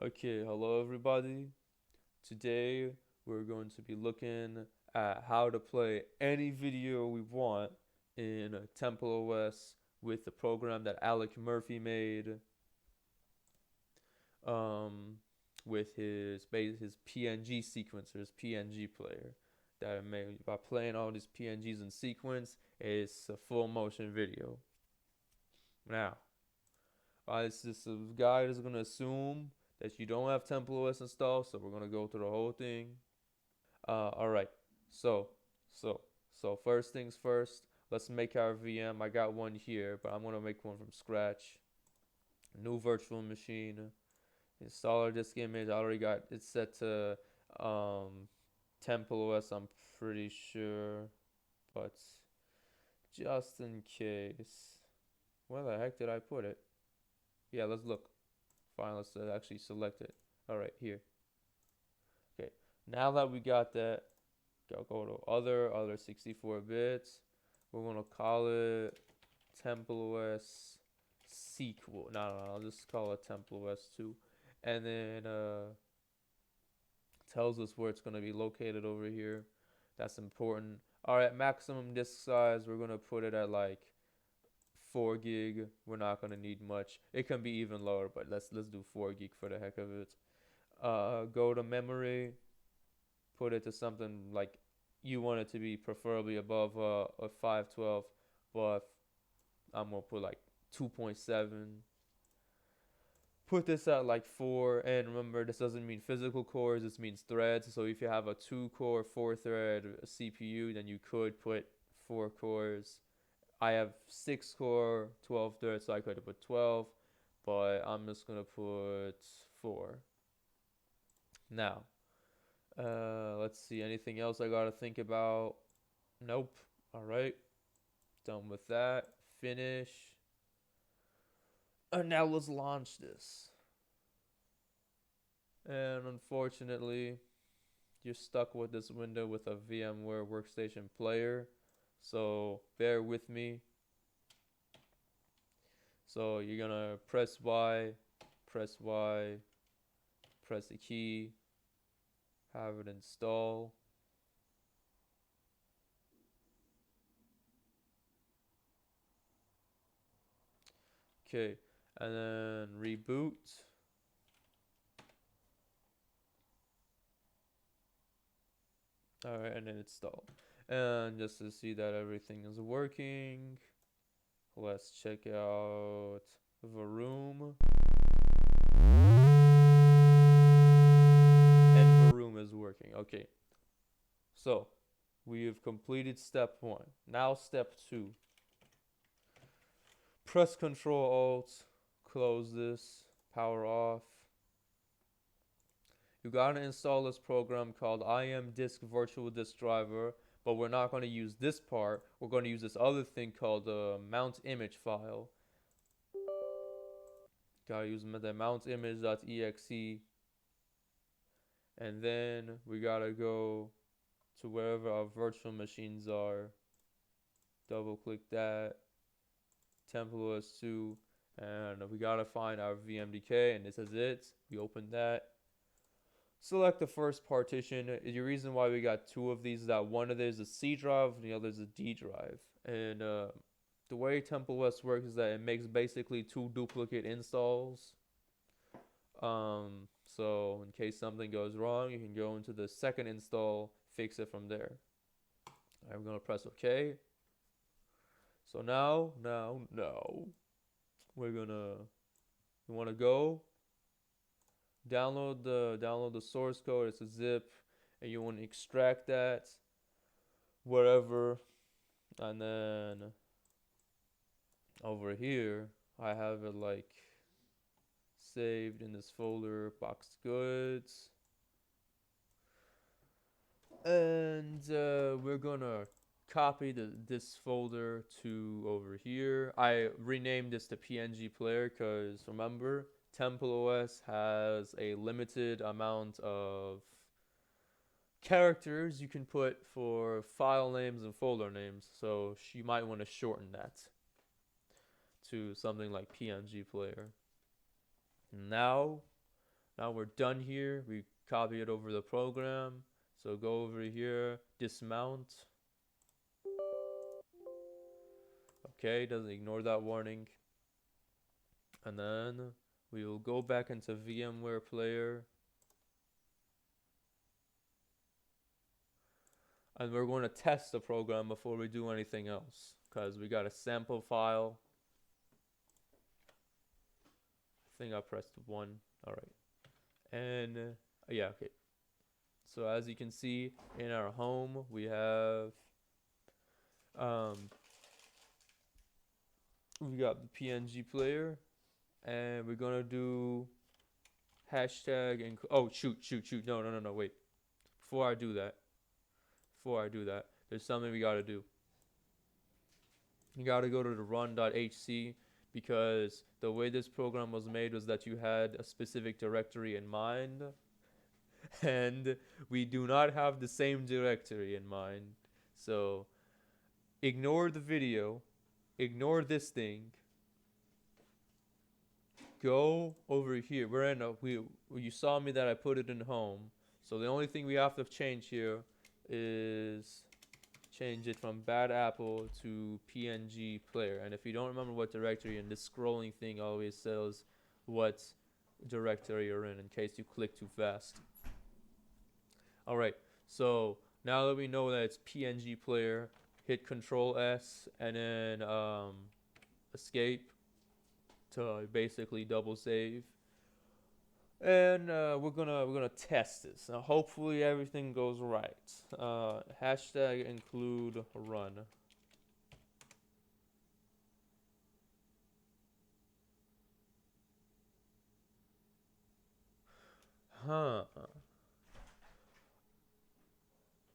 Okay, hello everybody. Today we're going to be looking at how to play any video we want in TempleOS with the program that Alec Murphy made um, with his PNG sequencer, his PNG player that I made. By playing all these PNGs in sequence, it's a full motion video. Now, this guide is going to assume that you don't have TempleOS installed, so we're going to go through the whole thing. All right. So, so, so first things first. Let's make our VM. I got one here, but I'm gonna make one from scratch. New virtual machine. Installer disk image. I already got it set to um, TempleOS. I'm pretty sure, but just in case. Where the heck did I put it? Yeah, let's look. Fine. Let's actually select it. All right, here. Okay. Now that we got that, go to other 64 bits. We're gonna call it TempleOS sequel. No, I'll just call it TempleOS 2. And then tells us where it's gonna be located over here. That's important. All right, maximum disk size. We're gonna put it at like 4 gig. We're not gonna need much. It can be even lower, but let's do 4 gig for the heck of it. Go to memory. Put it to something like you want it to be preferably above a 512, but I'm gonna put like 2.7. Put this at like 4, and remember, this doesn't mean physical cores, this means threads. So if you have a 2 core 4 thread CPU, then you could put 4 cores. I have 6 core 12 threads, so I could have put 12, but I'm just gonna put 4. Now, let's see, anything else I gotta think about? Nope. All right, done with that. Finish. And now let's launch this. And unfortunately, you're stuck with this window with a VMware Workstation Player. So bear with me. So you're gonna press Y, press Y, press the key, have it install. Okay, and then reboot. All right, and then install. And just to see that everything is working, let's check out the room. And the room is working. Okay, so we have completed step 1. Now step 2. Press Control Alt, close this, power off. You gotta install this program called IM-Disk Virtual Disk Driver, but we're not gonna use this part. We're gonna use this other thing called the mount image file. Gotta use the mount image.exe, and then we gotta go to wherever our virtual machines are. Double click that, TempleOS 2, and we gotta find our VMDK, and this is it. We open that. Select the first partition. The reason why we got 2 of these is that one of these is a C drive and the other is a D drive. And the way TempleOS works is that it makes basically 2 duplicate installs. So in case something goes wrong, you can go into the second install, fix it from there. I'm gonna press OK. So now, we're gonna, you wanna go download the source code. It's a zip, and you want to extract that wherever, and then over here I have it like saved in this folder, boxed goods, and we're gonna copy this folder to over here. I renamed this to PNG player because remember, TempleOS has a limited amount of characters you can put for file names and folder names, so you might want to shorten that to something like PNG player. Now Now we're done here. We copy it over the program. So go over here, dismount. Okay, doesn't ignore that warning. And then we will go back into VMware Player. And we're going to test the program before we do anything else, because we got a sample file. I think I pressed 1. All right. And yeah, okay. So as you can see in our home, we have we got the PNG player, and we're gonna do hashtag and oh shoot, no, wait. Before I do that, there's something we gotta do. You gotta go to the run.hc, because the way this program was made was that you had a specific directory in mind, and we do not have the same directory in mind. So ignore the video, ignore this thing, go over here. We're in a you saw me that I put it in home. So the only thing we have to change here is change it from bad apple to PNG player. And if you don't remember what directory, and this scrolling thing always says what directory you're in case you click too fast. All right, so now that we know that it's PNG player, hit Control S and then escape to basically double save. And we're gonna test this. Now, hopefully everything goes right. Hashtag include run. Huh.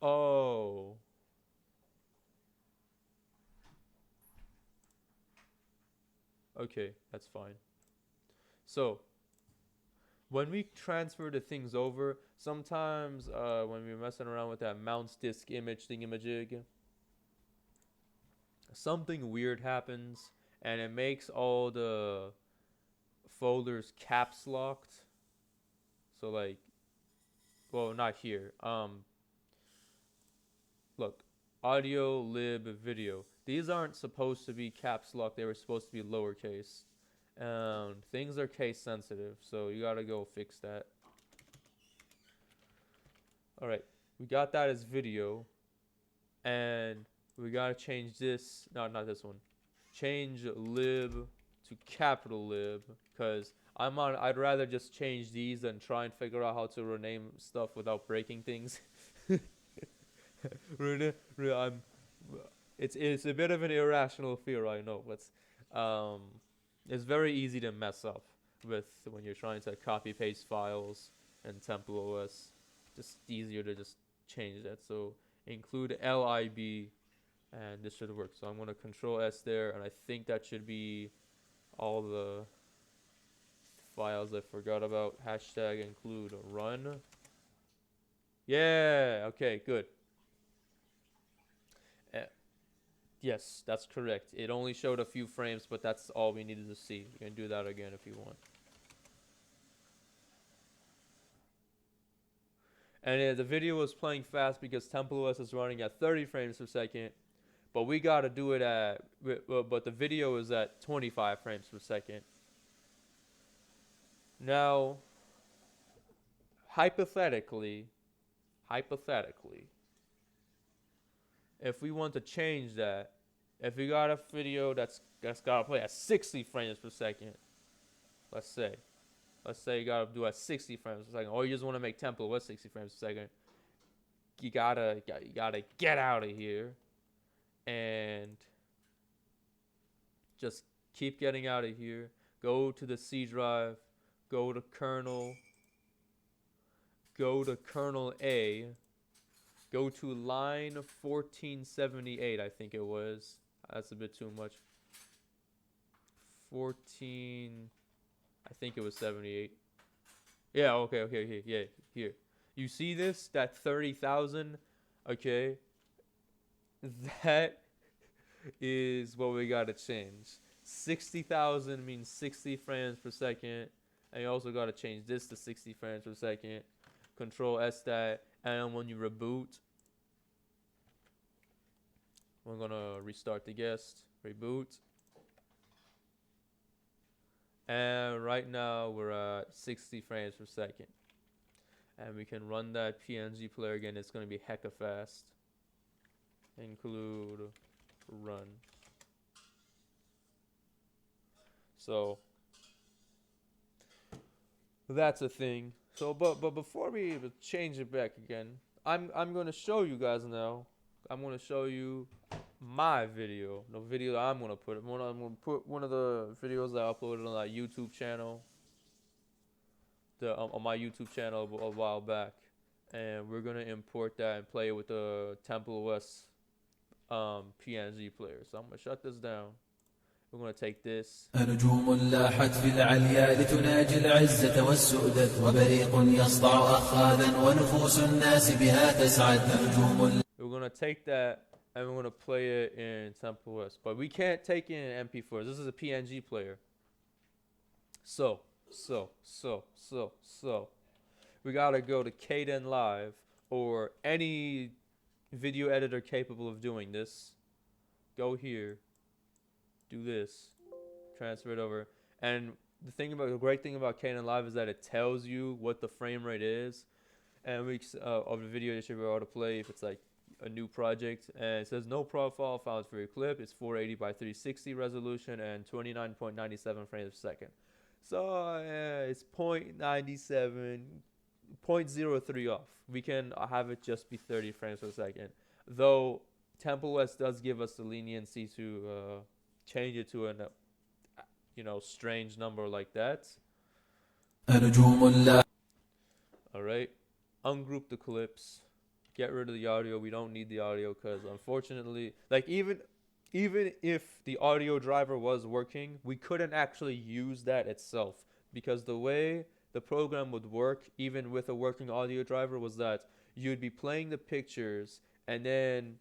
Oh. Okay, that's fine. So when we transfer the things over, sometimes when we're messing around with that mounts disk image thingamajig, something weird happens, and it makes all the folders caps locked. So like, well, not here. Look, audio, lib, video. These aren't supposed to be caps lock. They were supposed to be lowercase. Things are case sensitive, so you gotta go fix that. All right, we got that as video, and we gotta change this. No, not this one. Change lib to capital lib, because I'd rather just change these than try and figure out how to rename stuff without breaking things. I'm it's a bit of an irrational fear, I know, but it's very easy to mess up with when you're trying to copy paste files in TempleOS. Just easier to just change that. So include lib, and this should work. So I'm gonna Control S there, and I think that should be all the files I forgot about. Hashtag include run. Yeah. Okay. Good. Uh, Yes, that's correct. It only showed a few frames, but that's all we needed to see. You can do that again if you want. And the video was playing fast because TempleOS is running at 30 frames per second, but we got to do it at, but the video is at 25 frames per second. Now, hypothetically, if we want to change that, if we got a video that's got to play at 60 frames per second, let's say you gotta do at 60 frames per second, or you just want to make TempleOS 60 frames per second, you gotta get out of here and just keep getting out of here. Go to the C drive, go to kernel A, go to line 1478, I think it was. That's a bit too much. 14, I think it was 78. Yeah, okay, yeah, here. You see this? That 30,000? Okay. That is what we gotta change. 60,000 means 60 frames per second. And you also got to change this to 60 frames per second. Control S that. And when you reboot, we're going to restart the guest. Reboot. And right now we're at 60 frames per second. And we can run that PNG player again. It's going to be hecka fast. Include run. So that's a thing. So but before we even change it back again, I'm going to show you guys now. I'm going to show you my video, the video that I'm going to put. I'm going to put one of the videos that I uploaded on that YouTube channel, on my YouTube channel a while back, and we're going to import that and play it with the TempleOS PNG player. So I'm going to shut this down. We're going to take this. نجوم لاحت في العليا لتناجي العزة والسؤدد وبريق يسطع أخاذا ونفوس الناس بها تسعد نجوم. We're going to take that and we're going to play it in TempleOS. But we can't take it in MP4. This is a PNG player. So. We got to go to Kdenlive or any video editor capable of doing this. Go here. Do this. Transfer it over. And the great thing about Kdenlive is that it tells you what the frame rate is. And of the video that you're able to play if it's like a new project, and it says no profile files for your clip. It's 480 by 360 resolution and 29.97 frames per second. So it's 0.97, 0.03 off. We can have it just be 30 frames per second. Though TempleOS does give us the leniency to change it to a strange number like that. All right, ungroup the clips. Get rid of the audio. We don't need the audio because unfortunately, like even if the audio driver was working, we couldn't actually use that itself because the way the program would work, even with a working audio driver, was that you'd be playing the pictures and then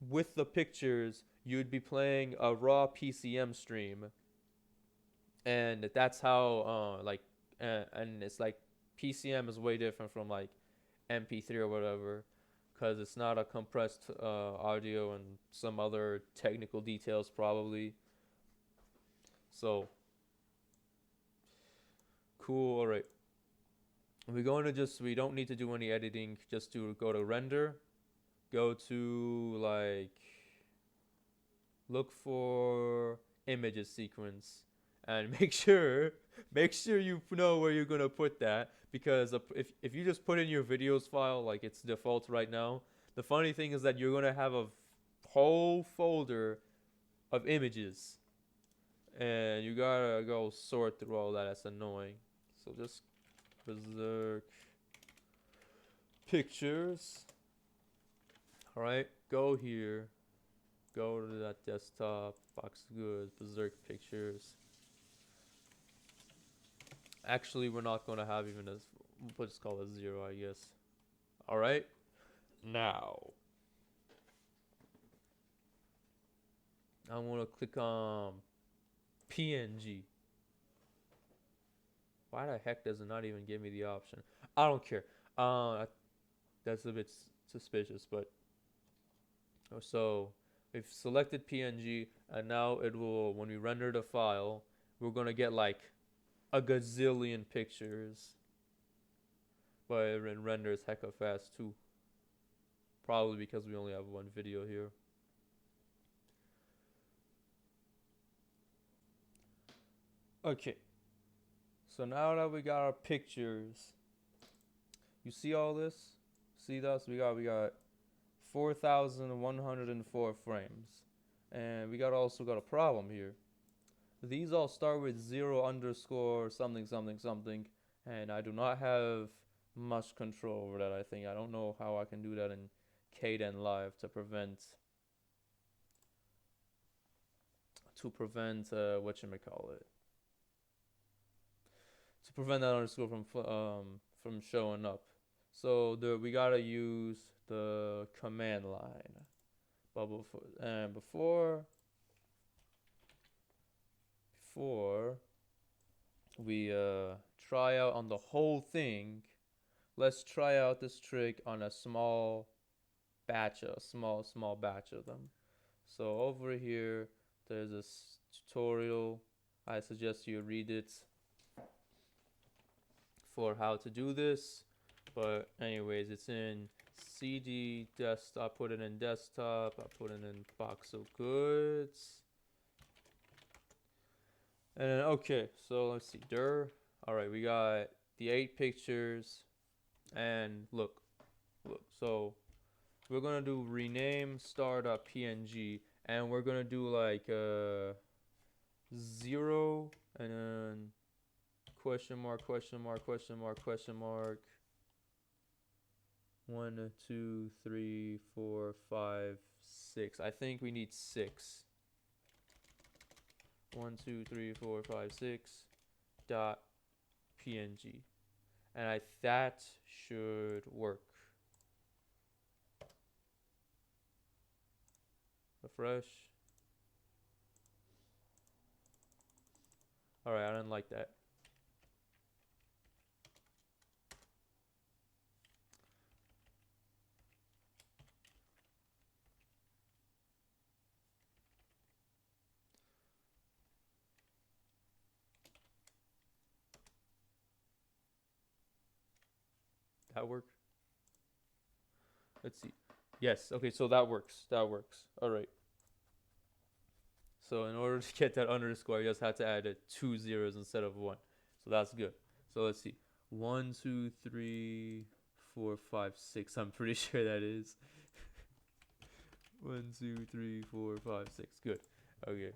with the pictures, you'd be playing a raw PCM stream. And that's how, and it's like PCM is way different from like MP3 or whatever, because it's not a compressed audio and some other technical details probably. So cool. All right, we don't need to do any editing. Just to go to render, go to look for images sequence, and make sure you know where you're gonna put that. Because if you just put in your videos file like it's default right now, the funny thing is that you're going to have a whole folder of images. And you got to go sort through all that. That's annoying. So just Berserk pictures. All right, go here. Go to that desktop. Box good. Berserk pictures. Actually, we're not going to have even as, we'll just call it 0, I guess. All right. Now, I'm going to click on PNG. Why the heck does it not even give me the option? I don't care. That's a bit suspicious, but so we've selected PNG, and now it will, when we render the file, we're going to get like a gazillion pictures, but it renders hecka fast too. Probably because we only have one video here. Okay, so now that we got our pictures, you see all this? See that? So we got 4,104 frames, and we also got a problem here. These all start with 0 underscore something, and I do not have much control over that. I don't know how I can do that in Kdenlive to prevent whatchamacallit, to prevent that underscore from showing up. So we gotta use the command line. But before we try out on the whole thing. Let's try out this trick on a small batch, a small batch of them. So over here, there's this tutorial. I suggest you read it for how to do this. But anyways, it's in CD desktop. I put it in desktop. I put it in box of goods. And then, okay, so let's see. All right, we got the 8 pictures. And look. So we're gonna do rename star.png, and we're gonna do like 0 and then question mark, question mark, question mark, question mark. 1, 2, 3, 4, 5, 6. I think we need 6. 1, 2, 3, 4, 5, 6 dot png, and that should work. Refresh. All right, I didn't like that. That work? Let's see. Yes. Okay, so that works. That works. All right. So in order to get that underscore, you just had to add 2 zeros instead of 1. So that's good. So let's see. 1, 2, 3, 4, 5, 6. I'm pretty sure that is. 1, 2, 3, 4, 5, 6. Good. Okay.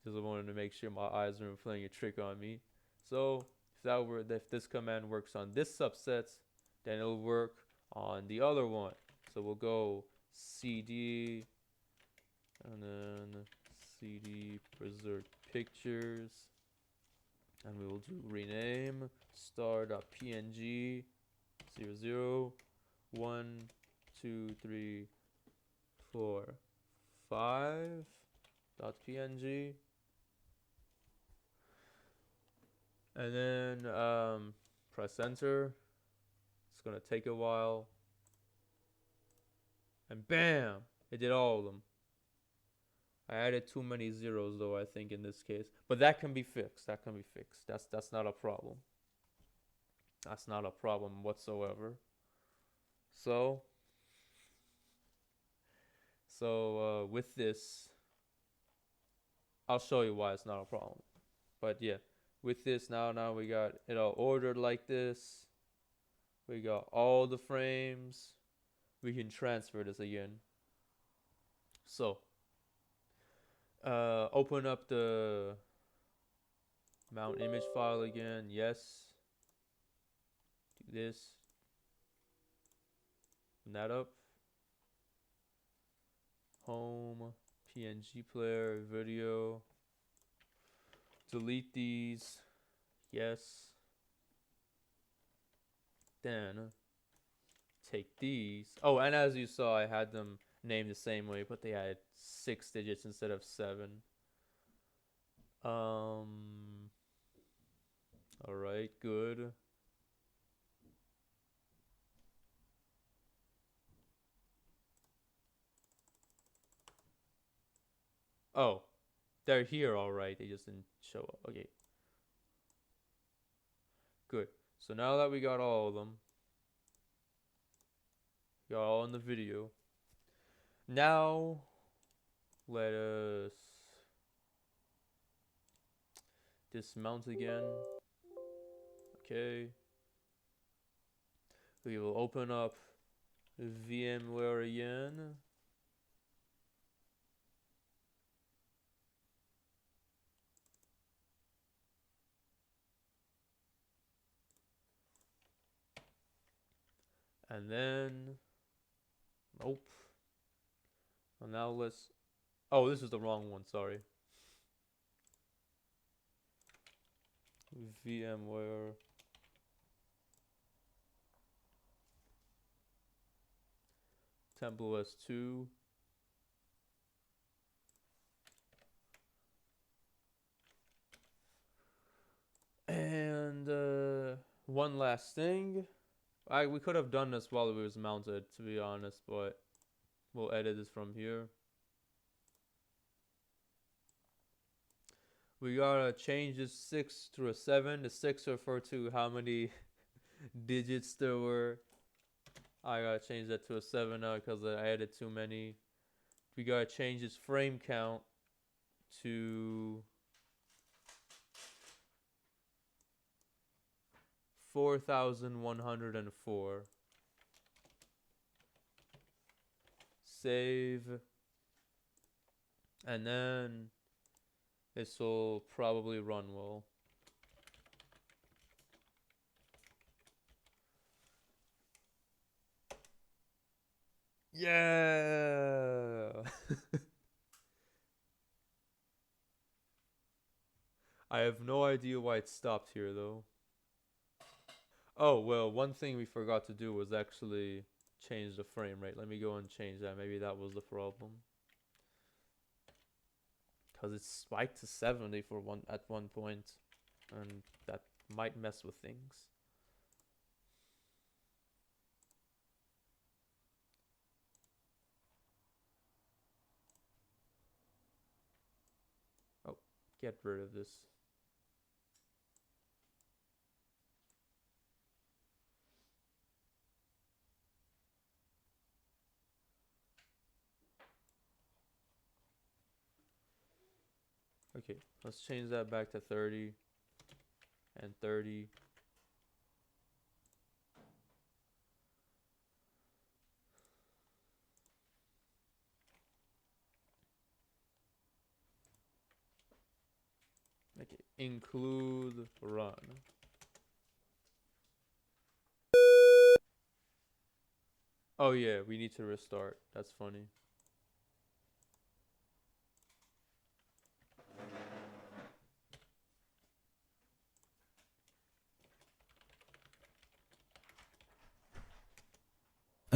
Just wanted to make sure my eyes weren't playing a trick on me. So if this command works on this subset, then it'll work on the other one. So we'll go cd and then cd Berserk pictures, and we will do rename star.png 00 1 2 3 4 5.png, and then press enter. It's gonna take a while, and bam, it did all of them. I added too many zeros though, I think, in this case, but that can be fixed. That's not a problem. That's not a problem whatsoever. So with this, I'll show you why it's not a problem. But yeah, with this now we got it all ordered like this. We got all the frames. We can transfer this again. So open up the mount image file again. Yes. Do this. Open that up. Home, PNG player, video. Delete these. Yes. Then take these. Oh, and as you saw, I had them named the same way, but they had 6 digits instead of 7. All right, good. Oh, they're here all right. They just didn't show up. Okay. Good. So now that we got all of them, got all in the video. Now let us dismount again. Okay. We will open up VMware again. And then, nope. And now let's, oh, this is the wrong one, sorry. VMware. TempleOS 2. And And one last thing. We could have done this while it was mounted, to be honest, but we'll edit this from here. We gotta change this 6 to a 7. The 6 refer to how many digits there were. I gotta change that to a 7 now because I added too many. We gotta change its frame count to 4,104. Save. And then this will probably run well. Yeah! I have no idea why it stopped here though. Oh, well, one thing we forgot to do was actually change the frame rate. Let me go and change that. Maybe that was the problem. Because it spiked to 70 at one point, and that might mess with things. Oh, get rid of this. Okay, let's change that back to 30 and 30. Okay, include run. Oh yeah, we need to restart. That's funny.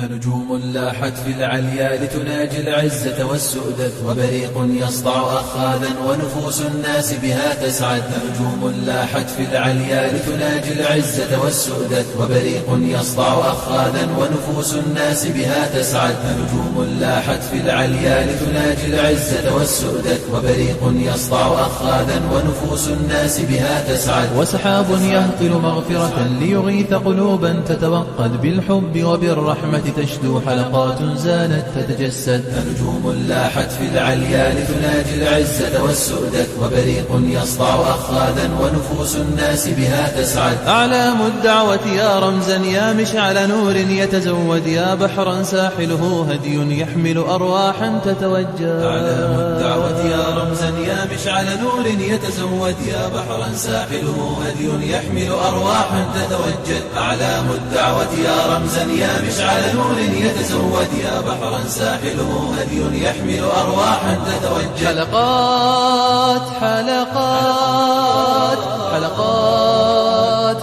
نجوم لاحت في العليا لتناجي العزة والسؤدد وبريق يسطع أخاذا ونفوس الناس بها تسعد. نجوم لاحت في العليا لتناجي العزة والسؤدد وبريق يسطع أخاذا ونفوس الناس بها تسعد. نجوم لاحت في العليا لتناجي العزة والسؤدد وبريق يسطع أخاذا ونفوس الناس بها تسعد. وسحاب يهطل مغفرة ليغيث قلوبا تتوقد بالحب وبالرحمة تشدو حلقات زانت تتجسد. نجوم لاحت في العليا لتناجي العزة والسؤدد وبريق يسطع أخاذا ونفوس الناس بها تسعد. أعلام الدعوة يا رمزا يا مشعل نور يتزود يا بحرا ساحله هدي يحمل أرواحا تتوجه. أعلام الدعوة يا رمزا يا مشعل نور يتزود يا بحرا ساحله هدي يحمل أرواحا تتوجد. أعلام الدعوة يا رمزا يا مشعل نور يتزود يا بحرا ساحله هدي يحمل أرواحا تتوجد. حلقات حلقات حلقات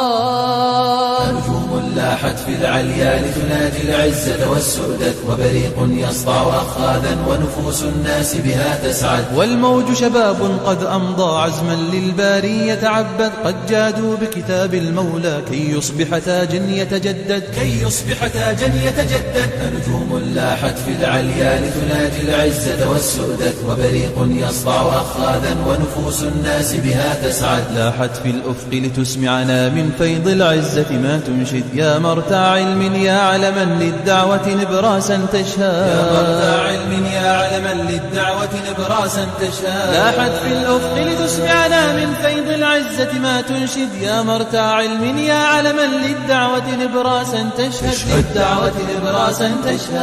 حلقات. نجوم لاحت في العليا لتناجي العزة والسؤدد وبريق يسطع أخاذا ونفوس الناس بها تسعد. والموج شباب قد أمضى عزما للباري يتعبد قد جادوا بكتاب المولى كي يصبح تاجا يتجدد كي يصبح تاجا يتجدد. نجوم لاحت في العليا لتناجي العزة والسؤدد وبريق يسطع أخاذا ونفوس الناس بها تسعد. لاحت في الأفق لتسمعنا من فيض العزة ما تنشد يا مرتع علم يا علما للدعوة نبراسا تشهد. يا مرتع علم يا علما للدعوة نبراسا تشهد. لاحت في الأفق لتسمعنا من فيض العزة ما تنشد يا مرتع علم يا علما للدعوة نبراسا تشهد. للدعوة نبراسا تشهد.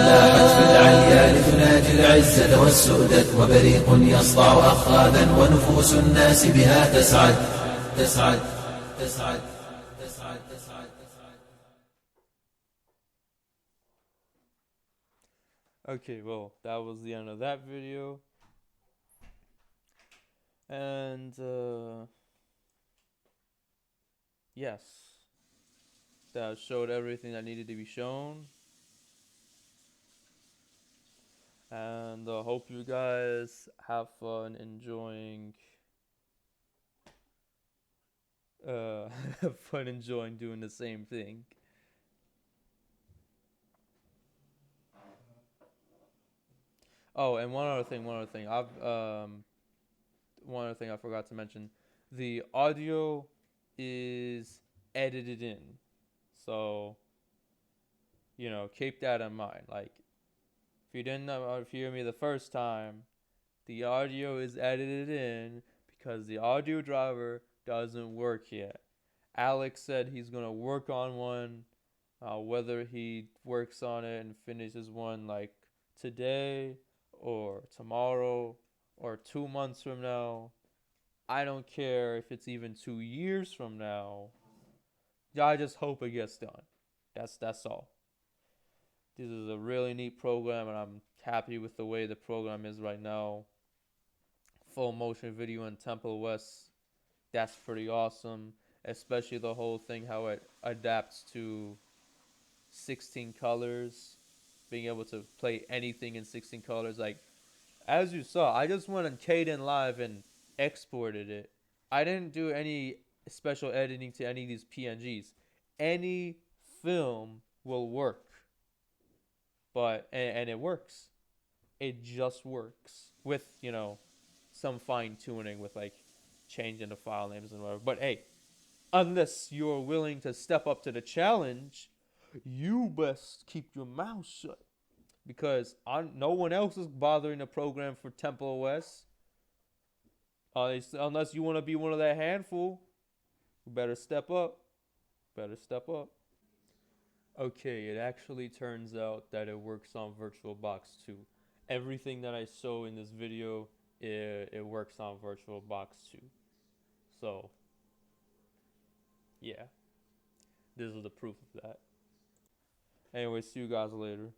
لاحت في العليا لتناجي العزة والسؤدد وبريق يسطع أخاذا ونفوس الناس بها تسعد تسعد تسعد تسعد تسعد تسعد. Okay, well, that was the end of that video. And yes, that showed everything that needed to be shown. And hope you guys have fun enjoying uh, but enjoying doing the same thing. Oh, and one other thing I forgot to mention. The audio is edited in. So, keep that in mind. Like if you didn't know, if you hear me the first time, the audio is edited in because the audio driver doesn't work yet. Alex said he's gonna work on one. Whether he works on it and finishes one like today or tomorrow or 2 months from now, I don't care if it's even 2 years from now. I just hope it gets done. That's all. This is a really neat program, and I'm happy with the way the program is right now. Full motion video in TempleOS. That's pretty awesome. Especially the whole thing how it adapts to 16 colors, being able to play anything in 16 colors. Like as you saw, I just went on Caden Live and exported it. I didn't do any special editing to any of these PNGs. Any film will work, but and it works. It just works with some fine tuning with like changing the file names and whatever. But hey, unless you're willing to step up to the challenge, you best keep your mouth shut because no one else is bothering to program for TempleOS. Unless you want to be one of that handful, you better step up. Better step up. Okay, it actually turns out that it works on VirtualBox too. Everything that I show in this video, it works on VirtualBox too. So, yeah, this is the proof of that. Anyway, see you guys later.